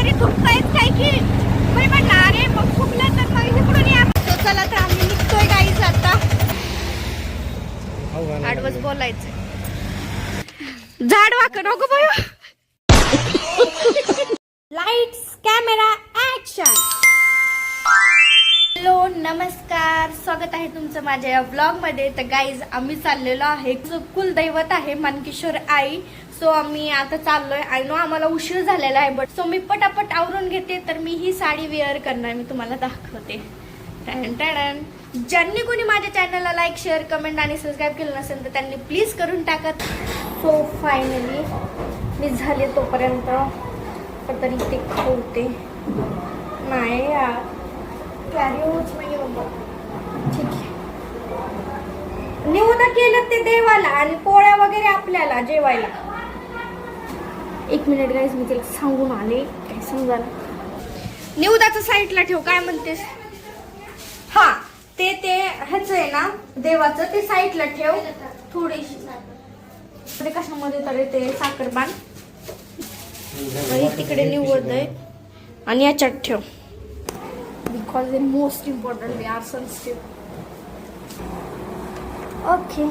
कोणतरी थुकतायच काय की मी म्हणलं अरे मग थुकलं तर मग इकडून या. तो चला तर आम्ही निघतोय गाईच आता. आडवच बोलायचं झाड वाक नको बघ. Lights camera action. हॅलो नमस्कार, स्वागत आहे तुमचं माझ्या या ब्लॉग मध्ये. तर गाईज आम्ही चाललेलो आहे, कुलदैवत आहे मानकेश्वर आई. सो आम्ही आता चाललोय. आय नो आम्हाला उशीर झालेला आहे, बट सो मी पटापट आवरून घेते. तर मी ही साडी वेअर करणार, मी तुम्हाला दाखवते. ज्यांनी कोणी माझ्या चॅनलला लाईक शेअर कमेंट आणि सबस्क्राईब केलं नसेल तर त्यांनी प्लीज करून टाकत. सो फायनली मी झाले तोपर्यंत तरी ते खावते नाही यार. कॅरिओच नाही बाबा. ठीक आहे, निवडा केलं ते देवाला आणि पोळ्या वगैरे आपल्याला जेवायला. एक मिनिट गाईज, मी तिला सांगून आले. काय समजा निवदाचं साईडला ठेव. काय म्हणतेस? हा ते ह्याच आहे ना देवाचं, ते साईडला ठेव. थोडीशी कशामध्ये तरी ते साखरपान तिकडे निवड आहे आणि याच्यात ठेव. Because the most important we are sensitive. Okay.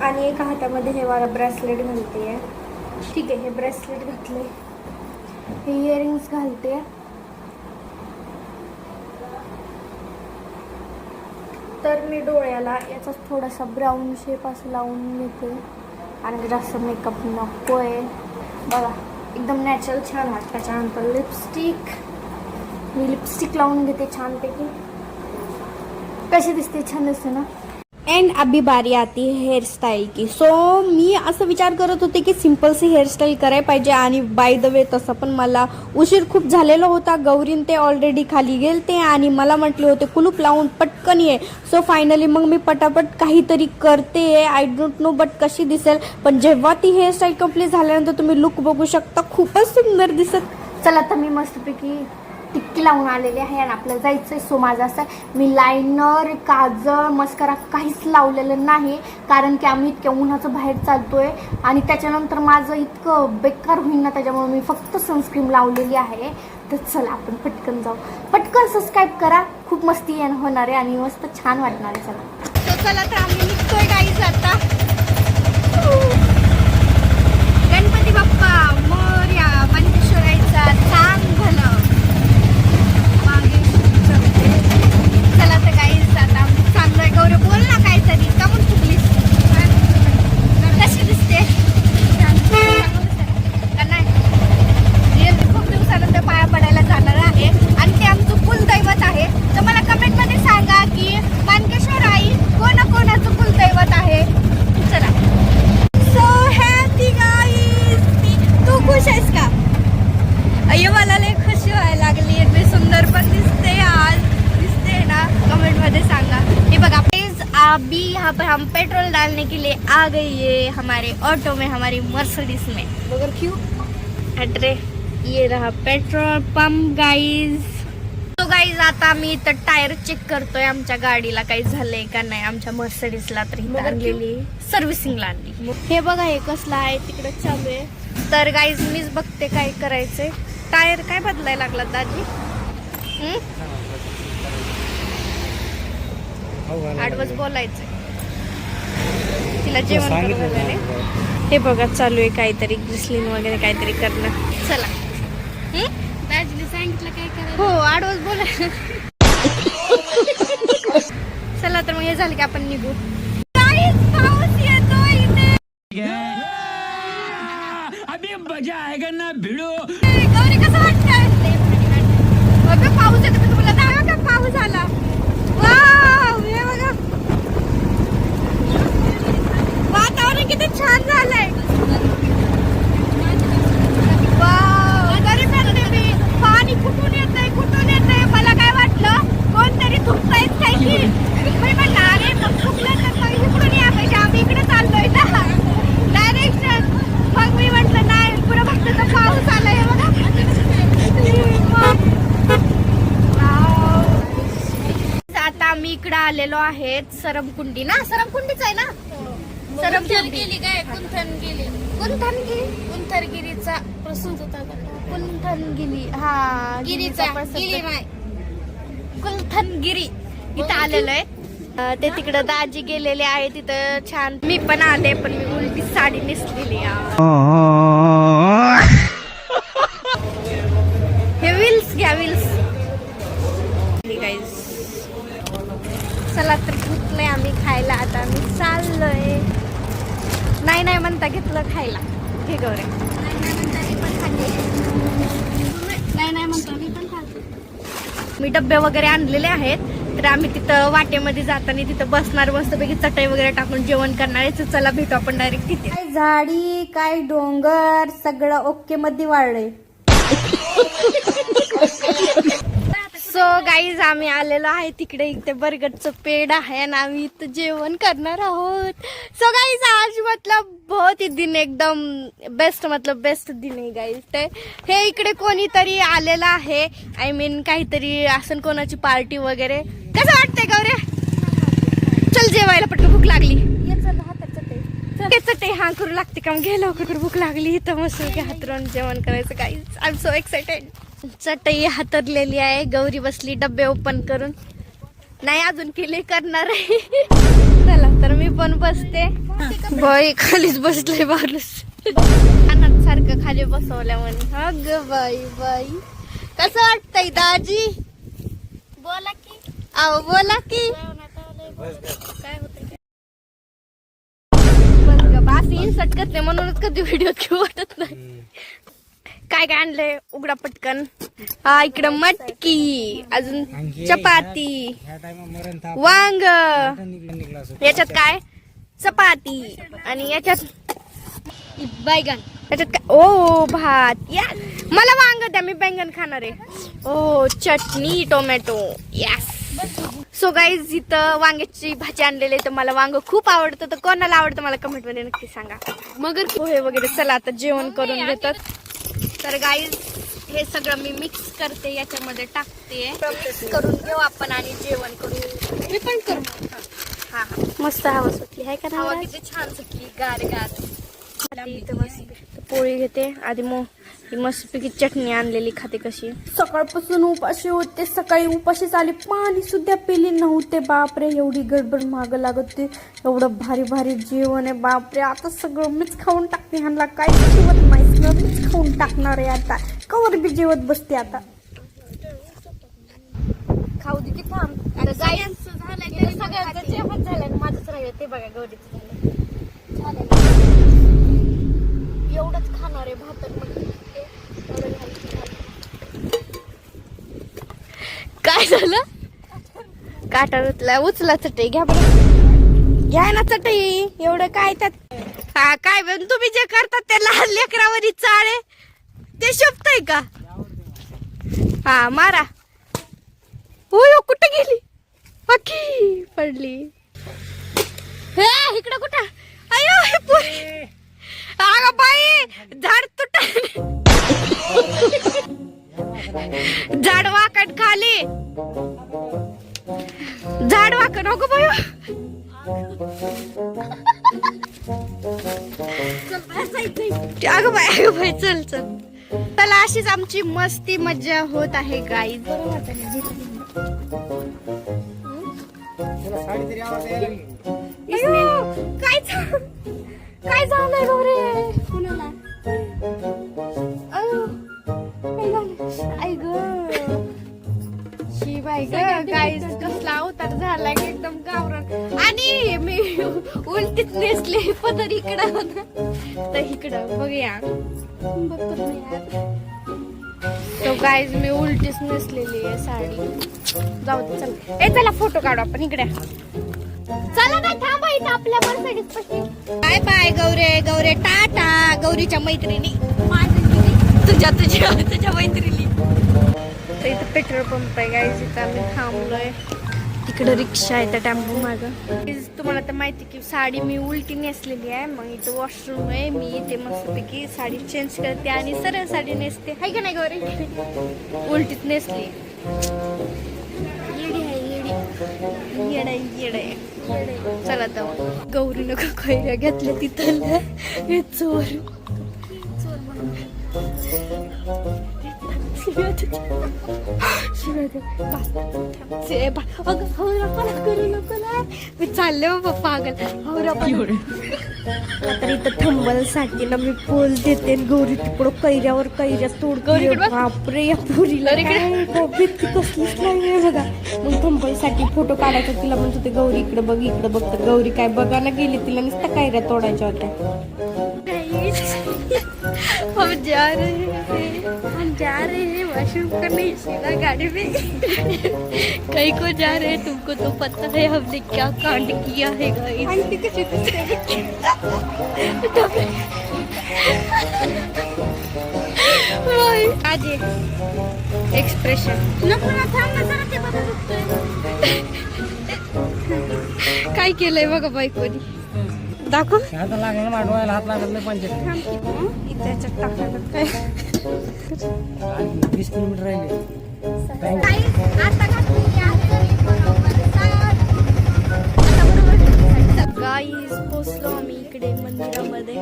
आणि एका हातामध्ये हे वाला ब्रेसलेट घालते. ठीक आहे, हे ब्रेसलेट घातले. हे इयरिंग्स घालते. तर मी डोळ्याला याचा थोडासा ब्राऊन शेप असं लावून घेते. आणि जास्त मेकअप नको आहे. बघा एकदम नॅचरल छान वाटतं. त्याच्यानंतर लिपस्टिक, मी लिपस्टिक लावून घेते छानपैकी. कशी दिसते? छान दिसते ना. एंड अभी बारी आती है हेअरस्टाईल की. सो मी असं विचार करत होते की सिम्पल सी हेअरस्टाईल करायला पाहिजे. आणि बाय द वे तसं पण मला उशीर खूप झालेला होता. गौरीन ते ऑलरेडी खाली गेलते आणि मला म्हटले होते कुलूप लावून पटकन ये. सो फायनली मग मी पटापट काहीतरी करते. आय डोंट नो बट कशी दिसेल. पण जेव्हा ती हेअरस्टाईल कम्प्लीट झाल्यानंतर तुम्ही लुक बघू शकता, खूपच सुंदर दिसत. चला तर मी मस्तपैकी टिक्की लावून आलेली आहे आणि आपल्याला जायचंय. सो माझं असं मी लायनर, काजळ, मस्करा काहीच लावलेलं नाही, कारण की आम्ही इतक्या उन्हाचं बाहेर चालतोय आणि त्याच्यानंतर माझं इतकं बेकार होईल ना, त्याच्यामुळे मी फक्त सनस्क्रीन लावलेली आहे. तर चला आपण पटकन जाऊ. पटकन सबस्क्राईब करा, खूप मस्ती होणार आहे आणि मस्त छान वाटणार आहे. चला चला तर आम्ही निघतोय गाईज आता. गणपती बाप्पा मोरया. मानकेश्वराईचा चांग भलं. चला तर गाईज आता चांगलं. गौरी बोल ना काहीतरी. का म्हणून चुकलीस? कशी दिसते? का नाही? खूप दिवसानंतर पाया पडायला जाणार आहे आणि ते आमचं कुलदैवत आहे. तर मला कमेंट मध्ये सांगा की मानकेश्वर आई कोणाचं कुलदैवत आहे. चला. So happy guys. तू खुश आहेस का? अय्यो मला लय खुशी व्हायला लागली. मी सुंदर पण दिसते आज. दिसते ना? कमेंट मध्ये सांगा. हे बघा प्लीज, अभी यहाँ पर हम पेट्रोल डालने के लिए आ गई है हमारे ऑटो में, हमारी मर्सिडीज में. मगर क्यों? अरे ये रहा पेट्रोल पंप गाइज. तो गाइज आता आम्ही इथं टायर चेक करतोय आमच्या गाडीला काही झालंय का नाही. आमच्या मर्सिडीजला तर इथं आणलेली सर्व्हिसिंगला आणली. हे बघा हे कसलं आहे तिकडे चालू आहे. तर गाईज मीच बघते काय करायचंय. टायर काय बदलायला लागला दादी? आडवच बोलायचंय. तिला जेवण करायला. हे बघा चालू आहे काहीतरी ग्लिसरीन वगैरे काहीतरी करणं. चला. दाजीने सांगितलं काय करायचं. हो आडवच बोलाय. चला तर मग हे झालं की आपण निघू. पाऊस येतोय इथे. अभी मजा आएगा ना भिडो. गौरी कसं वाटतंय? पाऊस येतो. तुम्हाला दाखवा का पाऊस आला. वाव हे बघा वातावरण किती छान झालंय. वाव तरी पाणी कुठून येतंय. मला काय वाटलं कोणतरी थुकतायच काय की मी म्हणलं अरे मग थुकलं तर मग इकडून या पाहिजे. आम्ही इकडे चाललोय ना डायरेक्शन. मग मी म्हटलं नाही पुढे फक्त तर पाऊस आलाय बघा. आता आम्ही इकडे आलेलो आहेत सरमकुंडी ना. सरमकुंडीच आहे ना. सरमकुंडी गेली काय कुंथनगिरीचा प्रसून होता. कुलथनगिरी हा गिरीचा कुलथनगिरी इथं आलेलं आहे. ते तिकडं दाजी गेलेले आहे तिथं छान. मी पण आले पण मी उलटी साडी नेसलेली. हे विल्स घ्या विल्स. चला तर घेतलंय आम्ही खायला. आता आम्ही चाललोय. नाही म्हणता घेतलं खायला. हे गौरे नाही म्हणतो मी पण खातो. मी डब्बे वगैरे आणलेले आहेत तर आम्ही तिथं वाटेमध्ये जाताना तिथं बसणार, मस्तपैकी चटई वगैरे टाकून जेवण करणार आहे. चला भेटू आपण डायरेक्ट तिथे. काय झाडी काय डोंगर सगळं ओके मध्ये वाढलंय. सो गाईज आम्ही आलेलो आहे तिकडे. इथे बरगडचं पेड़ आहे आणि आम्ही इथं जेवण करणार आहोत. सो गाईज आज मतलब बहुत ही दिन एकदम बेस्ट मतलब बेस्ट दिन आहे गाईज. ते हे इकडे कोणीतरी आलेलं आहे. आय मीन काहीतरी असं कोणाची पार्टी वगैरे. कसं वाटतंय गौरे? चल जेवायला पटकन भूक लागली. चटई हा करू लागते का? घे लवकर भूक लागली. इथं मस्त हातरून जेवण करायचं guys. I am so excited. चटई हातरलेली आहे. गौरी बसली डब्बे ओपन करून. नाही अजून केले करणार आहे. चला तर मी पण बसते. बाई खालीच बसले माणूस अनाथ सारखं खाली बसवल्या म्हणे. अग बाई बाई कसं वाटतंय दाजी? बोला की. अहो बोला की. काय होतंय इन्सर्ट करते म्हणूनच कधी व्हिडिओ घेऊ वाटत नाही. काय काय आणलंय उघडा पटकन. हा इकडं मटकी, अजून चपाती, वांग, याच्यात काय चपाती आणि याच्यात बैगन. याच्यात काय ओ भात. या मला वांग द्या मी बैंगन खाणार आहे. ओ चटणी टोमॅटो. यस. सो गाईज इथं वांग्याची भाजी आणलेली आहे. तर मला वांग खूप आवडतं. तर कोणाला आवडतं मला कमेंट मध्ये नक्की सांगा. मग पोहे वगैरे. चला आता जेवण करून घेतात. तर गाईज हे सगळं मी मिक्स करते याच्यामध्ये टाकते. मिक्स करून घेऊ आपण आणि जेवण करू. मी पण करू. हा मस्त हवा सुटली आहे का? हवा किती छान सुटली गार गार. पोळी घेते आधी. मग ही मस्तपैकी चटणी आणलेली खाते. कशी सकाळपासून उपाशी होते. सकाळी उपाशीच आली. पाणी सुद्धा पिली नव्हते. बापरे एवढी गडबड माग लागत ते. एवढं भारी भारी जेवण आहे बापरे. आता सगळं मीच खाऊन टाकते. ह्यांना काय जेवत नाही मीच खाऊन टाकणार आहे. आता कवर बी जेवत बसते. आता खाऊ दे की थांब. अरे गायांचं झालंय तरी सगळ्यांचं जेवण झालंय. माझंच राहिलं ते बघा. गौरीचं झालं. एवढंच खाणार आहे भात. काय झालं? काटा रुतला. उचला चटई घ्या बरं. घ्या ना चटई. एवढं काय त्यात? हा काय तुम्ही जे करतात ते लहान लेकरावरी चाळे ते शोभतय का? हा मारा. हो कुठं गेली? अख्खी पडली. हे इकडं कुठं? अयो हे पुरी. अगं बाई झाड तुट. झाड वाकड खाली. झाड वाकड नको बाई. अगं बाई चल चल. चला अशीच आमची मस्ती मज्जा होत आहे गाईज. काय झालंय गौरे? कुणाला? काय झालं? आई ग शिवाय ग गाईज कसला अवतार झालाय एकदम गावरान. आणि मी उलटीच नेसले. पदर इकडं तर इकडं बघूया. तो गाईज मी उलटीच नेसलेली आहे साडी. जाऊ दे चला. चला फोटो काढू आपण इकडे. चला काय थांबा इथं आपल्या मर्सिडीज पाशी. बाय बाय गौरे. गौरे टाटा. गौरीच्या मैत्रिणी तुझ्या मैत्रिणी. तर इथं पेट्रोल पंप आहे गाईज. इथं आम्ही थांबलोय. तिकडे रिक्षा आहे त्या टेम्पो मागं. तुम्हाला तर माहिती की साडी मी उलटी नेसलेली आहे. मग इथं वॉशरूम आहे. मी इथे मस्तपैकी साडी चेंज करते आणि सरळ साडी नेसते. हाय का नाही गौरी? उलटीच नेसली. येडे चला तर गौरी नको खैऱ्या घेतल्या तिथं. चोर मी चालले बाबा पागल तर इथं थंबलसाठी ना मी पोल देते गौरी तिकडं कैऱ्यावर कैऱ्या तोडते. बापरे या पुरीला कसलीच नाही बघा. मग थंबलसाठी फोटो काढायचा तिला म्हणत होते गौरी इकडे बघ इकडे बघ. तर गौरी काय बघायला गेली तिला नुसतं कैऱ्या तोडायच्या होत्या. हम जा रहे हैं वॉशरूम करने सीधा गाड़ी में. कहीं को जा रहे हैं तुमको तो पता है हमने क्या कांड किया है आज एक्सप्रेशन काय केलंय बघा बायकोनी. दाखव लागला मांडवायला हात लागला 20 किलोमीटर राहिले. गाईस पोचलो आम्ही इकडे मंदिरामध्ये.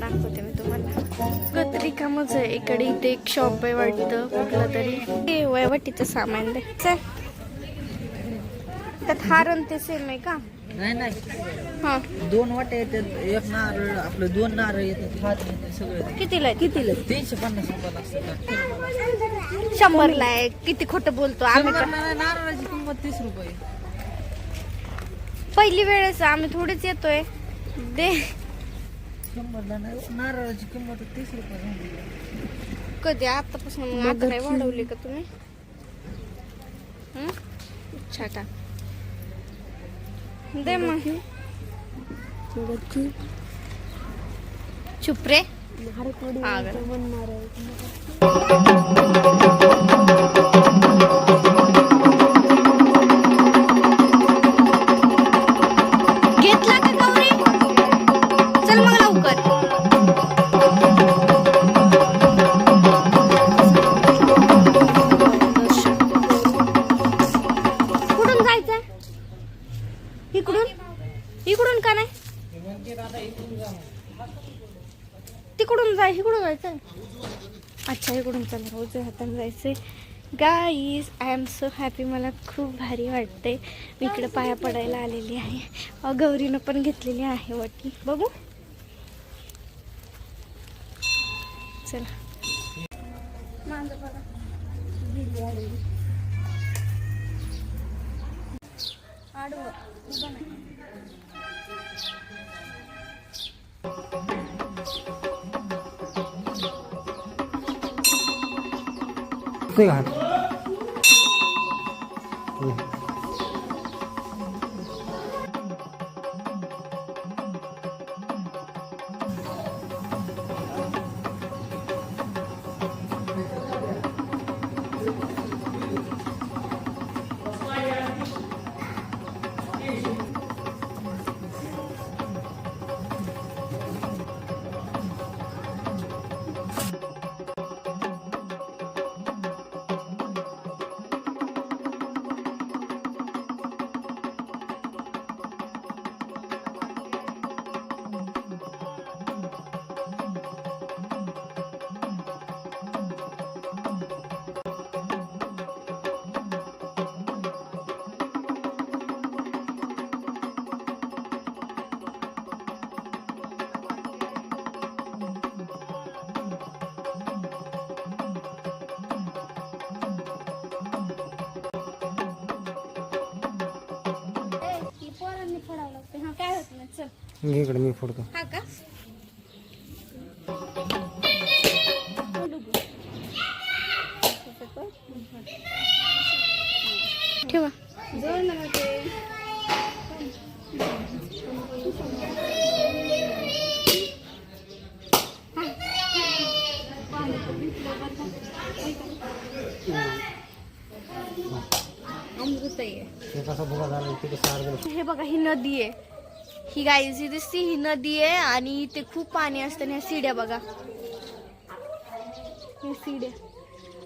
दाखवते मी तुम्हाला. गतरी कामच आहे इकडे. इथे एक शॉप आहे वाटतं कुठलं तरी. ते वयवटीचं सामान दे. त्यात हारण ते सेम आहे का? नाही हा 2 वाटे येतात. एक नारळ आपलं 2 नारळ येतात. हात येते सगळं. कितीला 350 रुपयाला असतं. 100ला आहे. किती खोटं बोलतो आम्ही. नारळाची किंमत 30 रुपये. पहिली वेळेस आम्ही थोडीच येतोय. दे 100ला नाही. नारळाची किंमत 30 रुपये. कधी आतापासून मग आता काय वाढवली का तुम्ही? अच्छा का दे मग. चुप रे. घेतला का गौरी? चल मग लवकर. कुठून जायचंय? इकडून का नाही? तिकडून जाय. इकडून जायचंय. अच्छा इकडून चला. रोज हाताने जायचंय. Guys I am so happy. मला खूप भारी वाटते. मी इकडे पाया पडायला आलेली आहे. गौरीनं पण घेतलेली आहे वाटी. बघू चला. माझं बघा आडवं उभं नाही. ते घाल. इकडे मी फोडतो. हा का ठेवा. हे बघा ही नदी आहे. ही गाईज ही दिसती ही नदी आहे आणि इथे खूप पाणी असतं. ह्या सीड्या बघा. हे सीड्या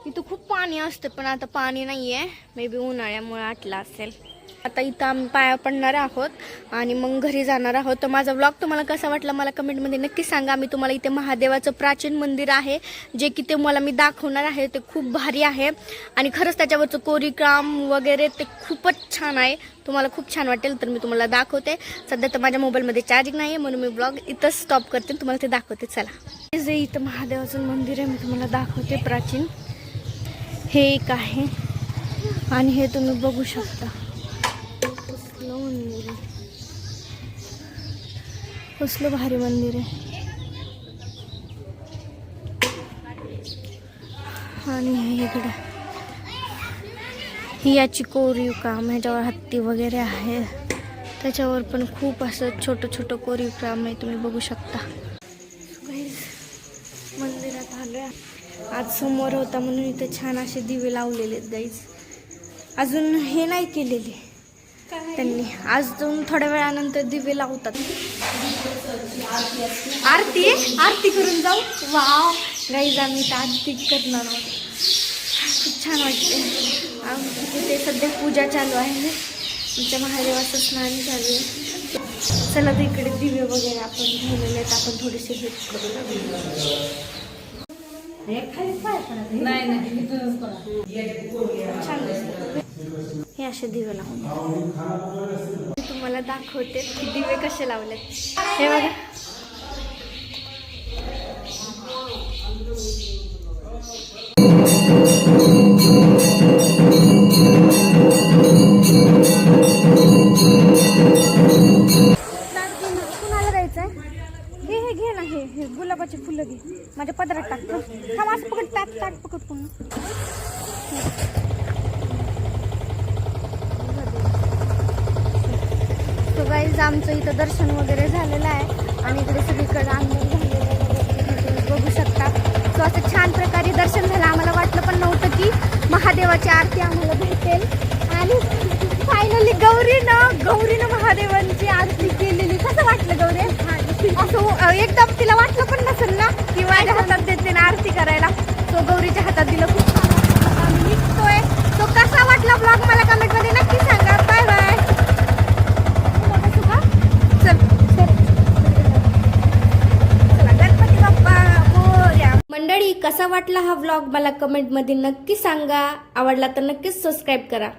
इथं खूप पाणी असतं पण आता पाणी नाहीये. मे बी उन्हाळ्यामुळे आटला असेल. आता इथं आम्ही पाया पडणार आहोत आणि मग घरी जाणार आहोत. तर माझा व्लॉग तुम्हाला कसा वाटला मला कमेंटमध्ये नक्की सांगा. मी तुम्हाला इथे महादेवाचं प्राचीन मंदिर आहे जे की ते मला मी दाखवणार आहे. ते खूप भारी आहे आणि खरंच त्याच्यावरचं कोरीवकाम वगैरे ते खूपच छान आहे. तुम्हाला खूप छान वाटेल तर मी तुम्हाला दाखवते. सध्या तर माझ्या मोबाईलमध्ये चार्जिंग नाही आहे म्हणून मी ब्लॉग इथंच स्टॉप करते. तुम्हाला ते दाखवते. चला, जे इथं महादेवाचं मंदिर आहे मी तुम्हाला दाखवते प्राचीन. हे एक आहे आणि हे तुम्ही बघू शकता. कसलं मंदिर आहे, कसलं भारी मंदिर आहे. आणि हे इकडे ही याची कोरीव काम, ह्याच्यावर हत्ती वगैरे आहे. त्याच्यावर पण खूप असं छोटं छोटं कोरीव काम आहे, तुम्ही बघू शकता. मंदिरात आलोय. आज समोर होता म्हणून इथे छान असे दिवे लावलेले आहेत गाईज. अजून हे नाही केलेले त्यांनी, अजून थोड्या वेळानंतर दिवे लावतात. आरती करून जाऊ. वाव गाईज, आम्ही इथं आरती करणार आहोत. खूप छान वाटते. तिथे सध्या पूजा चालू आहे, आमच्या महादेवाचं स्नान चालू आहे. चला तर इकडे दिवे वगैरे आपण ठेवलेले आहेत, आपण थोडेसे हे करू. हे असे दिवे लावून तुम्हाला दाखवते की दिवे कसे लावलेत. हे बघा, कुणाला द्यायचंय? हे घे ना, हे गुलाबाचे फुलं घे, माझ्या पदरात टाकतो. थांब, असं पकड, ताट पकड पुन्हा. तो गाईज आमचं इथं दर्शन वगैरे झालेलं आहे आणि इकडे सगळीकडे अंगण झालेलं आहे, बघू शकता. सो असं छान प्रकारे दर्शन झालं. आम्हाला वाटलं पण नव्हतं की महादेवाची आरती आम्हाला भेटेल. आणि फायनली गौरीनं महादेवांची आरती केलेली. कसं वाटलं गौरी? असं एकदम तिला वाटलं पण नसेल ना की माझ्या हातात देते ना आरती करायला. तो गौरीच्या हातात दिलं. खूप छान वाटलं. आम्ही निघतोय. तो कसा वाटला ब्लॉग मला कमेंटमध्ये नक्की सांगा. Bye bye. गणपती बाप्पा मोरया. मंडळी, कसा वाटला हा व्लॉग मला कमेंटमध्ये नक्की सांगा. आवडला तर नक्कीच सबस्क्राईब करा.